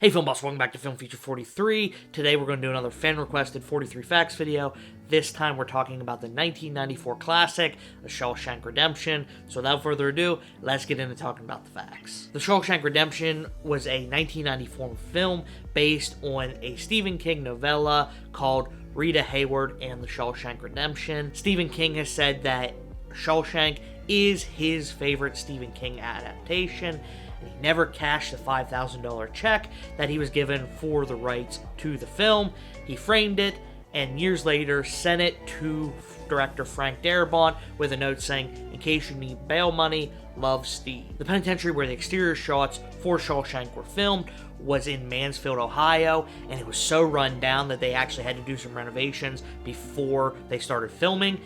Hey Film Buffs, welcome back to Film Feature 43. Today we're going to do another fan-requested 43 Facts video. This time we're talking about the 1994 classic, The Shawshank Redemption. So without further ado, let's get into talking about the facts. The Shawshank Redemption was a 1994 film based on a Stephen King novella called Rita Hayworth and the Shawshank Redemption. Stephen King has said that Shawshank is his favorite Stephen King adaptation, and he never cashed the $5,000 check that he was given for the rights to the film. He framed it, and years later sent it to director Frank Darabont with a note saying, "In case you need bail money, love, Steve." The penitentiary where the exterior shots for Shawshank were filmed was in Mansfield, Ohio, and it was so run down that they actually had to do some renovations before they started filming.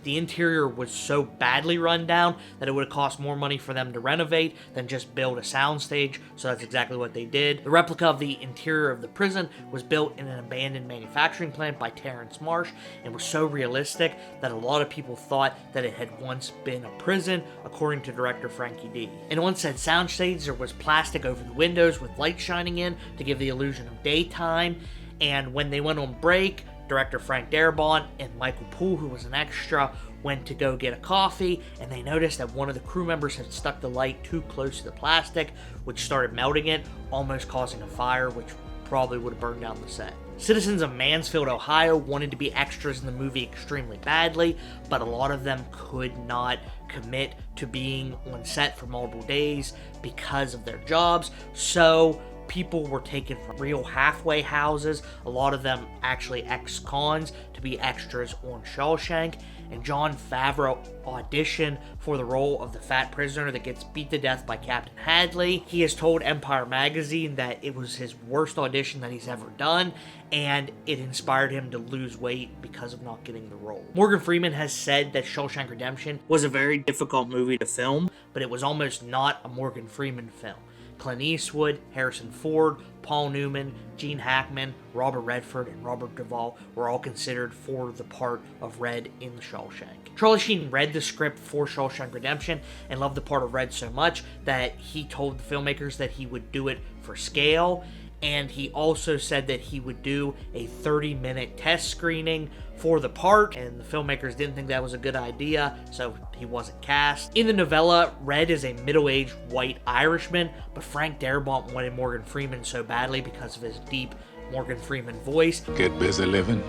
The interior was so badly run down that it would have cost more money for them to renovate than just build a soundstage, so that's exactly what they did. The replica of the interior of the prison was built in an abandoned manufacturing plant by Terrence Marsh and was so realistic that a lot of people thought that it had once been a prison, according to director Frankie D. And on said soundstage, there was plastic over the windows with light shining in to give the illusion of daytime, and when they went on break, director Frank Darabont and Michael Poole, who was an extra, went to go get a coffee, and they noticed that one of the crew members had stuck the light too close to the plastic, which started melting it, almost causing a fire, which probably would have burned down the set. Citizens of Mansfield, Ohio wanted to be extras in the movie extremely badly, but a lot of them could not commit to being on set for multiple days because of their jobs, so people were taken from real halfway houses, a lot of them actually ex-cons, to be extras on Shawshank, and Jon Favreau auditioned for the role of the fat prisoner that gets beat to death by Captain Hadley. He has told Empire Magazine that it was his worst audition that he's ever done, and it inspired him to lose weight because of not getting the role. Morgan Freeman has said that Shawshank Redemption was a very difficult movie to film, but it was almost not a Morgan Freeman film. Clint Eastwood, Harrison Ford, Paul Newman, Gene Hackman, Robert Redford, and Robert Duvall were all considered for the part of Red in the Shawshank. Charlie Sheen read the script for Shawshank Redemption and loved the part of Red so much that he told the filmmakers that he would do it for scale, and he also said that he would do a 30-minute test screening for the part, and the filmmakers didn't think that was a good idea, so he wasn't cast. In the novella, Red is a middle-aged white Irishman, but Frank Darabont wanted Morgan Freeman so badly because of his deep Morgan Freeman voice. Get busy living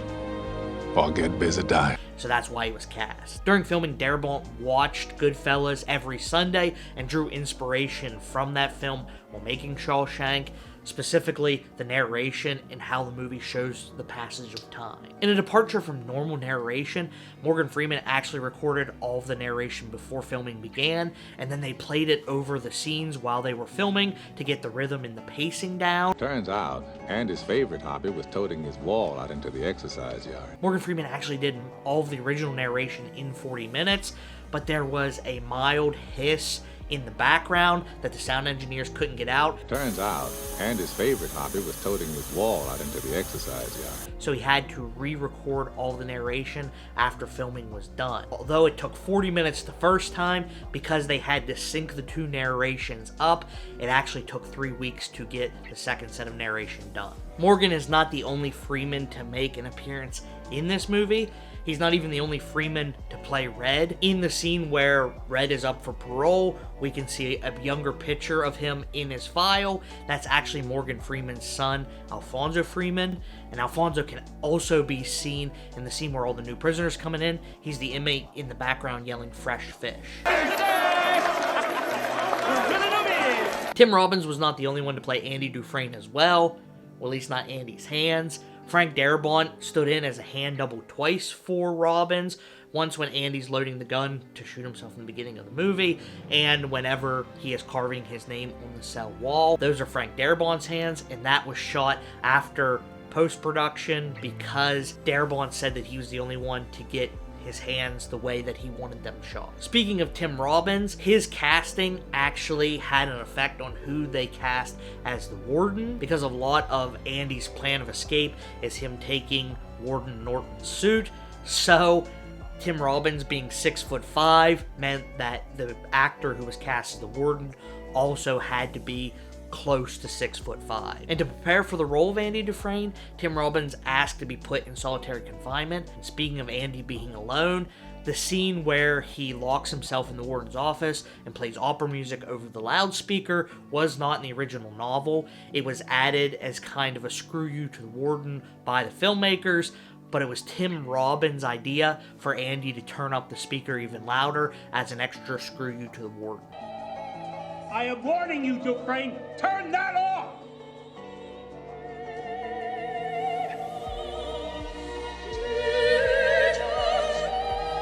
or get busy dying. So that's why he was cast. During filming, Darabont watched Goodfellas every Sunday and drew inspiration from that film while making Shawshank, specifically the narration and how the movie shows the passage of time. In a departure from normal narration, Morgan Freeman actually recorded all of the narration before filming began, and then they played it over the scenes while they were filming to get the rhythm and the pacing down. Turns out, Andy's favorite hobby was toting his wall out into the exercise yard. Morgan Freeman actually did all of the original narration in 40 minutes, but there was a mild hiss in the background that the sound engineers couldn't get out. Turns out, Andy's favorite hobby was toting his wall out into the exercise yard. So he had to re-record all the narration after filming was done. Although it took 40 minutes the first time, because they had to sync the two narrations up, it actually took 3 weeks to get the second set of narration done. Morgan is not the only Freeman to make an appearance in this movie. He's not even the only Freeman to play Red. In the scene where Red is up for parole, we can see a younger picture of him in his file. That's actually Morgan Freeman's son, Alfonso Freeman. And Alfonso can also be seen in the scene where all the new prisoners coming in. He's the inmate in the background yelling "fresh fish." Tim Robbins was not the only one to play Andy Dufresne as well. Well, at least not Andy's hands. Frank Darabont stood in as a hand double twice for Robbins, once when Andy's loading the gun to shoot himself in the beginning of the movie, and whenever he is carving his name on the cell wall. Those are Frank Darabont's hands, and that was shot after post-production because Darabont said that he was the only one to get his hands the way that he wanted them shot. Speaking of Tim Robbins, his casting actually had an effect on who they cast as the warden, because a lot of Andy's plan of escape is him taking Warden Norton's suit. So Tim Robbins being 6'5" meant that the actor who was cast as the warden also had to be close to 6'5". And to prepare for the role of Andy Dufresne, Tim Robbins asked to be put in solitary confinement. And speaking of Andy being alone, the scene where he locks himself in the warden's office and plays opera music over the loudspeaker was not in the original novel. It was added as kind of a screw you to the warden by the filmmakers, but it was Tim Robbins' idea for Andy to turn up the speaker even louder as an extra screw you to the warden. I am warning you, Dufresne, turn that off!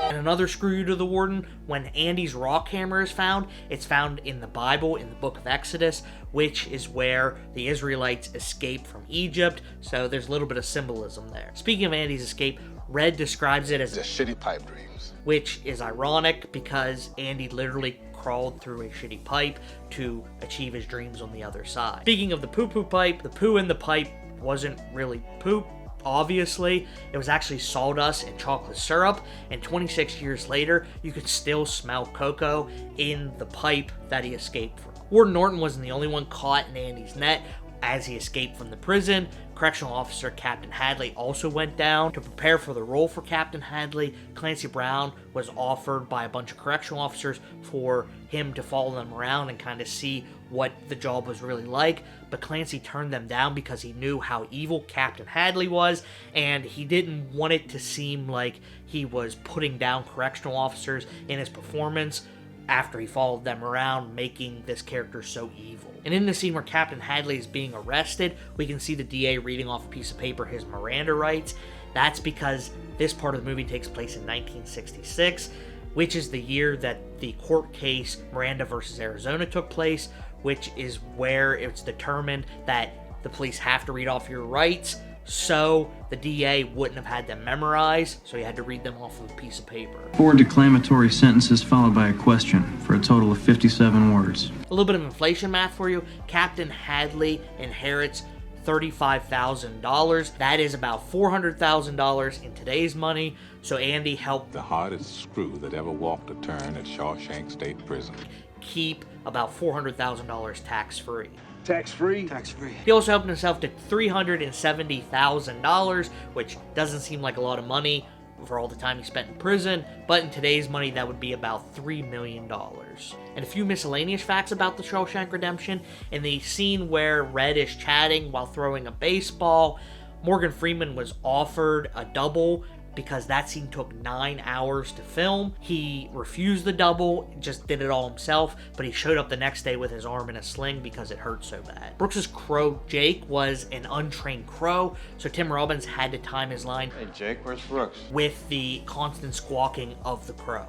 And another screw you to the warden, when Andy's rock hammer is found, it's found in the Bible, in the book of Exodus, which is where the Israelites escaped from Egypt, so there's a little bit of symbolism there. Speaking of Andy's escape, Red describes it as the shitty pipe dreams, which is ironic because Andy literally crawled through a shitty pipe to achieve his dreams on the other side. Speaking of the poo-poo pipe, the poo in the pipe wasn't really poop. Obviously, it was actually sawdust and chocolate syrup, and 26 years later, you could still smell cocoa in the pipe that he escaped from. Warden Norton wasn't the only one caught in Andy's net as he escaped from the prison. Correctional officer Captain Hadley also went down. To prepare for the role for Captain Hadley, Clancy Brown was offered by a bunch of correctional officers for him to follow them around and kind of see what the job was really like, but Clancy turned them down because he knew how evil Captain Hadley was, and he didn't want it to seem like he was putting down correctional officers in his performance after he followed them around, making this character so evil. And in the scene where Captain Hadley is being arrested, we can see the DA reading off a piece of paper his Miranda rights. That's because this part of the movie takes place in 1966, which is the year that the court case Miranda versus Arizona took place, which is where it's determined that the police have to read off your rights, so the DA wouldn't have had them memorized, so he had to read them off of a piece of paper. 4 declamatory sentences followed by a question for a total of 57 words. A little bit of inflation math for you. Captain Hadley inherits $35,000. That is about $400,000 in today's money, so Andy helped The hardest screw that ever walked a turn at Shawshank State Prison. keep about $400,000 tax-free. tax-free. Tax-free. He also helped himself to $370,000, which doesn't seem like a lot of money for all the time he spent in prison, but in today's money that would be about $3 million. And a few miscellaneous facts about the Shawshank Redemption. In the scene where Red is chatting while throwing a baseball, Morgan Freeman was offered a double because that scene took 9 hours to film. He refused the double, just did it all himself, but he showed up the next day with his arm in a sling because it hurt so bad. Brooks's crow, Jake, was an untrained crow, so Tim Robbins had to time his line Hey Jake, where's Brooks? with the constant squawking of the crow.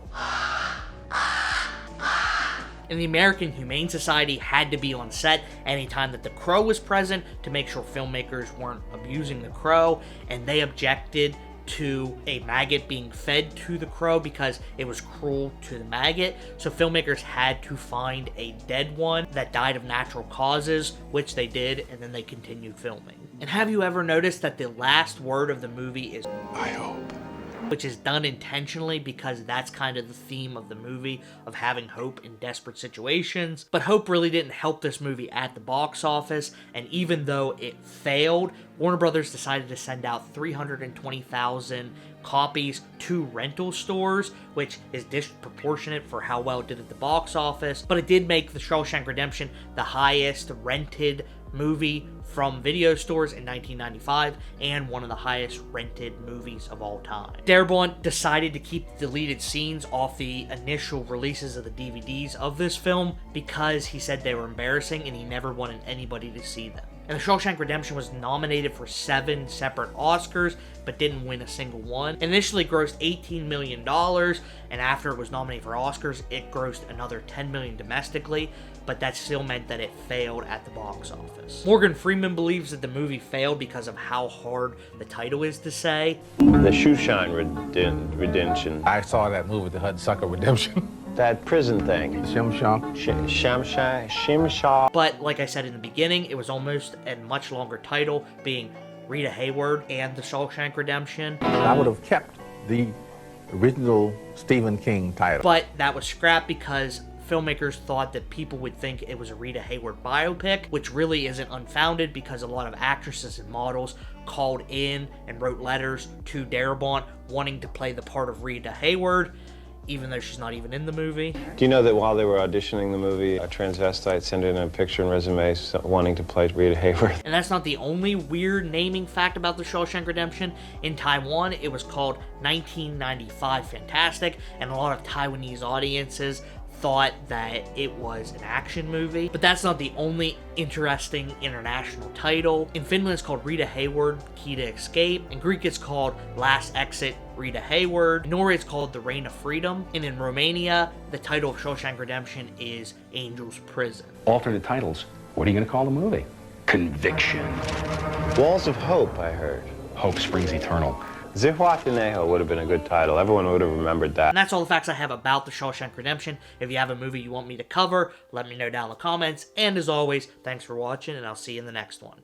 And the American Humane Society had to be on set anytime that the crow was present to make sure filmmakers weren't abusing the crow, and they objected to a maggot being fed to the crow because it was cruel to the maggot. So filmmakers had to find a dead one that died of natural causes, which they did, and then they continued filming. And have you ever noticed that the last word of the movie is I hope. which is done intentionally because that's kind of the theme of the movie, of having hope in desperate situations. But hope really didn't help this movie at the box office, and even though it failed, Warner Brothers decided to send out 320,000 copies to rental stores, which is disproportionate for how well it did at the box office. But it did make The Shawshank Redemption the highest rented movie from video stores in 1995 and one of the highest rented movies of all time. Darabont decided to keep the deleted scenes off the initial releases of the DVDs of this film because he said they were embarrassing and he never wanted anybody to see them. And The Shawshank Redemption was nominated for 7 separate Oscars, but didn't win a single one. Initially grossed $18 million, and after it was nominated for Oscars, it grossed another $10 million domestically, but that still meant that it failed at the box office. Morgan Freeman believes that the movie failed because of how hard the title is to say. The Shawshank Redemption. I saw that movie, The Shawshank Redemption. That prison thing. Shawshank. Shimshaw. But like I said in the beginning, it was almost a much longer title, being Rita Hayworth and The Shawshank Redemption. I would have kept the original Stephen King title. But that was scrapped because filmmakers thought that people would think it was a Rita Hayworth biopic, which really isn't unfounded because a lot of actresses and models called in and wrote letters to Darabont wanting to play the part of Rita Hayworth, even though she's not even in the movie. Do you know that while they were auditioning the movie, a transvestite sent in a picture and resume wanting to play Rita Hayworth? And that's not the only weird naming fact about the Shawshank Redemption. In Taiwan, it was called 1995 Fantastic, and a lot of Taiwanese audiences thought that it was an action movie. But that's not the only interesting international title. In Finland, it's called Rita Hayworth, Key to Escape. In Greek, it's called Last Exit, Rita Hayworth. In Norway, it's called The Reign of Freedom. And in Romania, the title of Shawshank Redemption is Angel's Prison. Alternate titles. What are you going to call the movie? Conviction. Walls of Hope, I heard. Hope springs eternal. Zihuatanejo would have been a good title. Everyone would have remembered that. And that's all the facts I have about the Shawshank Redemption. If you have a movie you want me to cover, let me know down in the comments. And as always, thanks for watching, and I'll see you in the next one.